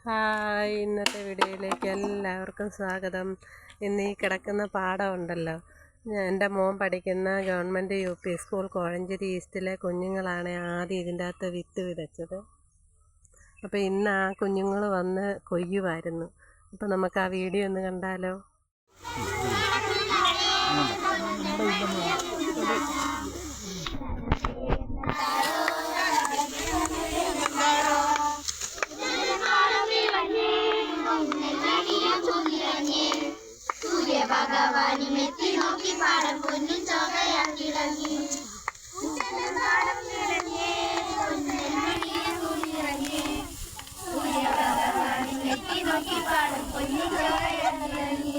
Hi, ഇന്നത്തെ വീഡിയോയിലേക്ക് എല്ലാവർക്കും സ്വാഗതം. ഇന്ന് ഈ കിടക്കുന്ന പാടം ഉണ്ടല്ലോ, എൻ്റെ മോൻ പഠിക്കുന്ന ഗവൺമെൻറ് UP സ്കൂൾ കോഴഞ്ചേരി ഈസ്റ്റിലെ കുഞ്ഞുങ്ങളാണ് ആദ്യം ഇതിൻ്റെ അകത്ത് വിത്ത് വിതച്ചത്. അപ്പോൾ ഇന്ന് ആ കുഞ്ഞുങ്ങൾ വന്ന് കൊയ്യുമായിരുന്നു. അപ്പോൾ നമുക്ക് ആ വീഡിയോ ഒന്ന് കണ്ടാലോ. ഭഗവാനി മെത്തി നോക്കി പാടം പൊന്നും ചോകയാക്കിളങ്ങി പാടം കിളങ്ങി ഭഗവാനി മെത്തി നോക്കി പാടം പൊന്നും ചോകയാക്കിളങ്ങി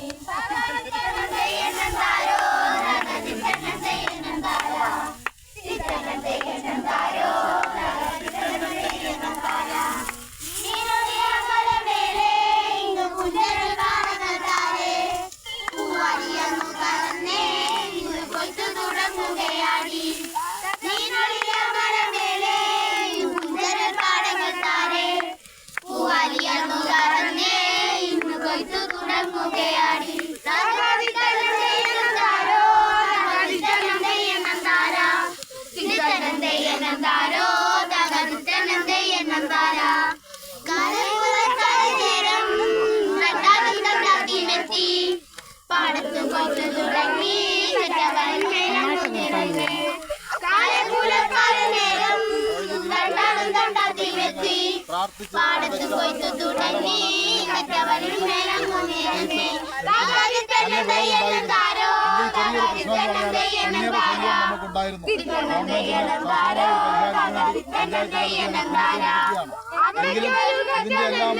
പാടത്ത് കൊയ്ത്തു തുടങ്ങി പാടത്ത് കൊയ്ത്തു തുടങ്ങി നമുക്കുണ്ടായിരുന്നു. എങ്കിലും ഇതിന്റെ എല്ലാം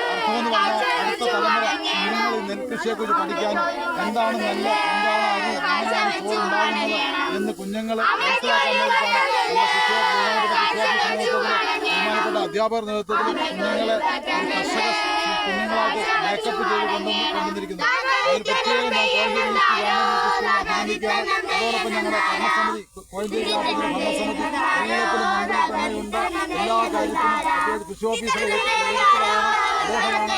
അർത്ഥമെന്ന് പറഞ്ഞാൽ അടുത്ത തലമുറ കുഞ്ഞുങ്ങൾ നെൽകൃഷിയെക്കുറിച്ച് പഠിക്കാനും എന്താണ് നെല്ല്, എന്താണ് അരി, എങ്ങനെയാണ് ചോറുണ്ടാകുന്നത് എന്ന് കുഞ്ഞുങ്ങൾ മനസ്സിലാക്കാൻ വേണ്ടിയിട്ടാണ് ബഹുമാനപ്പെട്ട അധ്യാപകർ നേതൃത്വത്തിൽ കുഞ്ഞുങ്ങളെ കർഷക കുഞ്ഞുങ്ങളായിട്ട് മേക്കപ്പ് ചെയ്ത് കൊണ്ടുവന്നിരിക്കുന്നത്. അതിന് പ്രത്യേകം ഞാൻ അഭിനന്ദിക്കുകയാണ്. അതോടൊപ്പം ഞങ്ങളുടെ ഭരണസമിതി, കോഴഞ്ചേരി ഗ്രാമത്തിന്റെ ഭരണസമിതി എല്ലാത്തിലും മുൻപിൽ തന്നെയുണ്ട്. എല്ലാ കാര്യത്തിനും പ്രത്യേകിച്ച് കൃഷി ഓഫീസറെ അദ്ദേഹമാണ്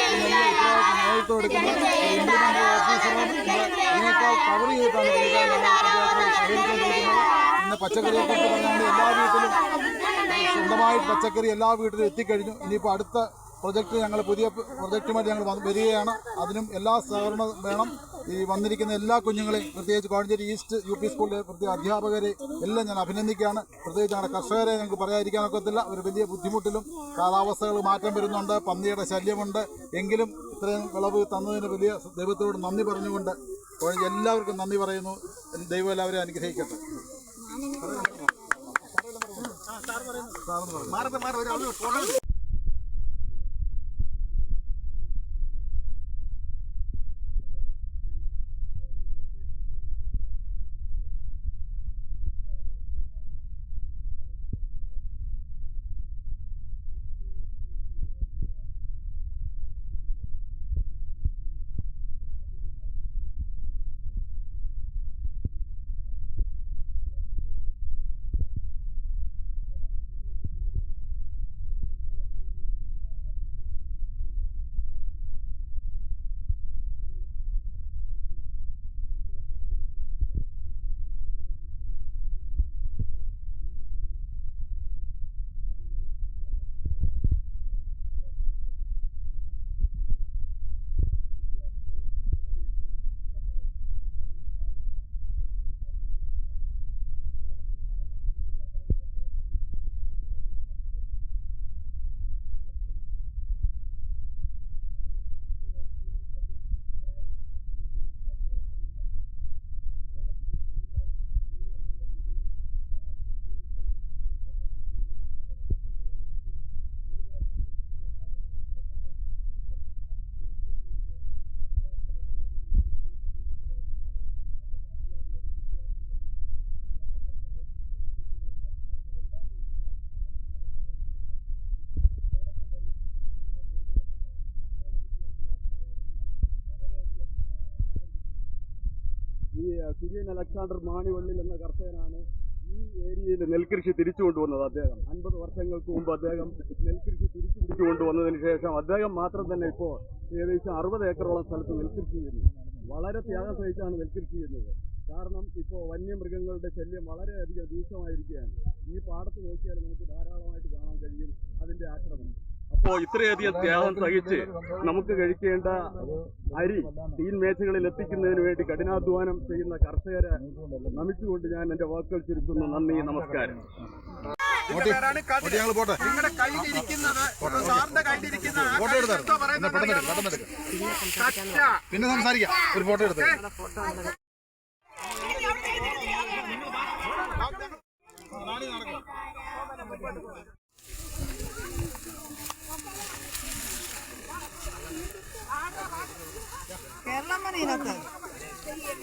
ഇതിനെല്ലാം ഉത്തരവാദിത്വം നേതൃത്വം എടുക്കുന്നത്. ഇംപ്ലിമെന്റ് ഓഫീസറും ഇതിനേക്കാൾ കവർ ചെയ്തിട്ടാണ് സഹകരിച്ചുകൊണ്ടിരിക്കുന്നത്. ഇന്ന് പച്ചക്കറിയെക്കുറിച്ച് പറഞ്ഞുകൊണ്ട് എല്ലാ വീട്ടിലും സ്വന്തമായിട്ട് പച്ചക്കറി എല്ലാ വീട്ടിലും എത്തിക്കഴിഞ്ഞു. ഇനിയിപ്പോൾ അടുത്ത പ്രൊജക്റ്റ് ഞങ്ങൾ പുതിയ പ്രൊജക്റ്റുമായിട്ട് ഞങ്ങൾ വരികയാണ്. അതിനും എല്ലാ സഹകരണം വേണം. ഈ വന്നിരിക്കുന്ന എല്ലാ കുഞ്ഞുങ്ങളെയും, പ്രത്യേകിച്ച് കോഴഞ്ചേരി ഈസ്റ്റ് UP സ്കൂളിലെ പ്രത്യേക അധ്യാപകരെ എല്ലാം ഞാൻ അഭിനന്ദിക്കുകയാണ്. പ്രത്യേകിച്ച് ഞങ്ങളുടെ കർഷകരെ ഞങ്ങൾക്ക് പറയാതിരിക്കാനൊക്കത്തില്ല. ഒരു വലിയ ബുദ്ധിമുട്ടിലും കാലാവസ്ഥകൾ മാറ്റം വരുന്നുണ്ട്, പന്നിയുടെ ശല്യമുണ്ട്. എങ്കിലും ഇത്രയും വിളവ് തന്നതിന് വലിയ ദൈവത്തോട് നന്ദി പറഞ്ഞുകൊണ്ട് എല്ലാവർക്കും നന്ദി പറയുന്നു. ദൈവം എല്ലാവരെയും അനുഗ്രഹിക്കട്ടെ. കുര്യൻ അലക്സാണ്ടർ മാണിവള്ളിൽ എന്ന കർഷകനാണ് ഈ ഏരിയയിൽ നെൽകൃഷി തിരിച്ചു കൊണ്ടുവന്നത്. അദ്ദേഹം 50 വർഷങ്ങൾക്ക് മുമ്പ് അദ്ദേഹം നെൽകൃഷി തിരിച്ചു കൊണ്ടുവന്നതിന് ശേഷം അദ്ദേഹം മാത്രം തന്നെ ഇപ്പോൾ ഏകദേശം 60 ഏക്കറോളം സ്ഥലത്ത് നെൽകൃഷി ചെയ്യുന്നു. വളരെ ത്യാഗം സഹിച്ചാണ് നെൽകൃഷി ചെയ്യുന്നത്. കാരണം ഇപ്പോൾ വന്യമൃഗങ്ങളുടെ ശല്യം വളരെയധികം രൂക്ഷമായിരിക്കുകയാണ്. ഈ പാടത്ത് നോക്കിയാൽ നമുക്ക് ധാരാളമായിട്ട് കാണാൻ കഴിയും അതിൻ്റെ ആക്രമണം. അപ്പോൾ ഇത്രയധികം ത്യാഗം സഹിച്ച് നമുക്ക് കഴിക്കേണ്ട അരി തീൻമേശകളിൽ എത്തിക്കുന്നതിന് വേണ്ടി കഠിനാധ്വാനം ചെയ്യുന്ന കർഷകരെ നമിച്ചുകൊണ്ട് ഞാൻ എൻ്റെ വാക്കുകൾ ചുരുക്കുന്നു. നന്ദി, നമസ്കാരം. നിങ്ങളുടെ കയ്യിലിരിക്കുന്നത് സാറിന്റെ കയ്യിലിരിക്കുന്ന പിന്നെ സംസാരിക്കാം. ഒരു ഫോട്ടോ എടുത്ത്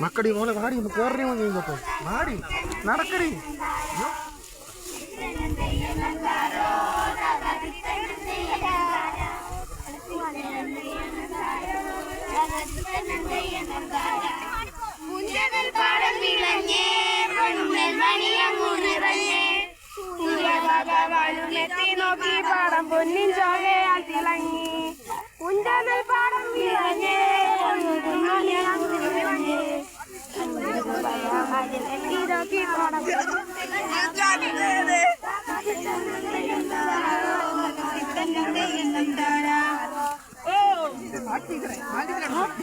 മക്കടി പോലെ വാടി ഒന്ന് കേറി കഴിഞ്ഞപ്പോ വാടി നടക്കടി. മുഞ്ചകൾ പാടം വിളഞ്ഞേ മണിയങ്ങു നിറഞ്ഞേ സൂര്യഭഗവാനുമെത്തി നോക്കി പാടം പൊന്നിൻ ചോകയാൽ തിളങ്ങി. മുഞ്ചകൾ പാടം വിളഞ്ഞേ മണിയങ്ങു നിറഞ്ഞേ സൂര്യഭഗവാനുമെത്തി നോക്കി പാടം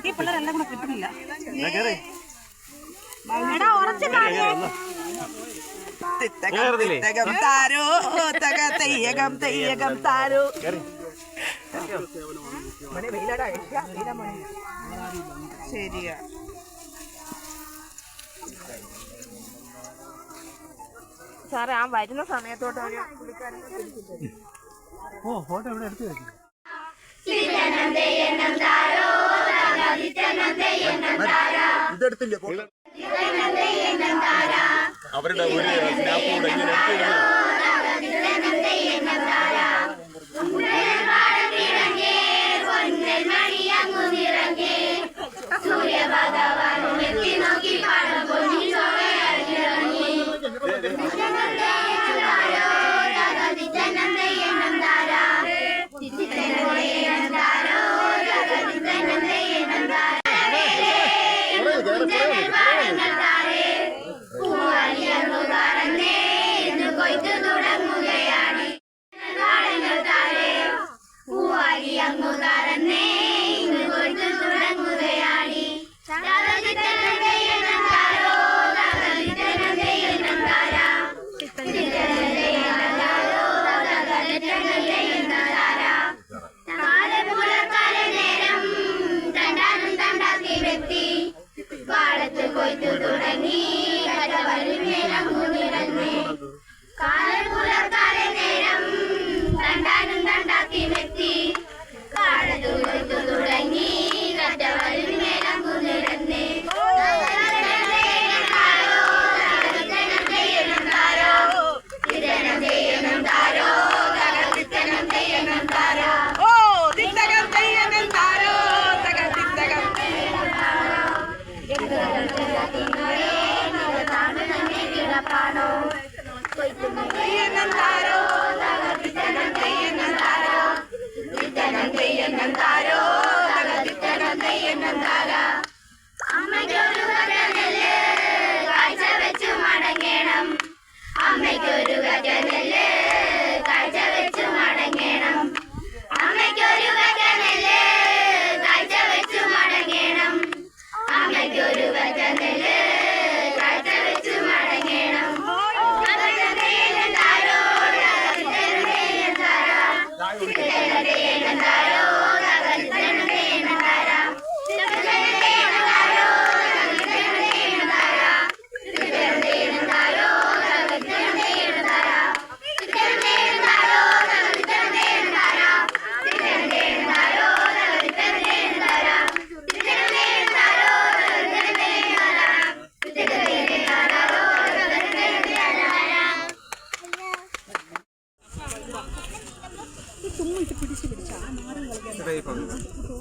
ഈ പിള്ളേരെല്ലാം കൂടെ കിട്ടുന്നില്ല. താരോ തെയ്യകം തെയ്യകം താരോ ശരിയാ. സാറേ ആ വരുന്ന സമയത്തോട്ട് ഒരു ഫോട്ടോ എവിടെ എടുത്തു വെച്ചു? ഇതെടുത്തില്ലേ അവരുടെ ഒരു സ്നാപ്പ് കൂടെ ഇങ്ങനെ എടുത്തിരുന്നു. അമ്മയ്ക്കൊരു കാഴ്ച വെച്ചു മടങ്ങണം. അമ്മയ്ക്കൊരു ഗജനല്ലേ കാഴ്ച വെച്ചു മടങ്ങണം. അമ്മയ്ക്കൊരു ഗജനല്ലേ കാഴ്ച വെച്ചു മടങ്ങണം. അമ്മയ്ക്കൊരു ഗജനല്ലേ കാഴ്ച വെച്ചു മടങ്ങണം.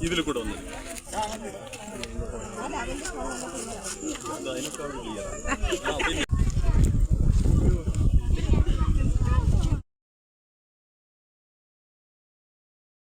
ഇതിൽ കൂടെ ഒന്ന്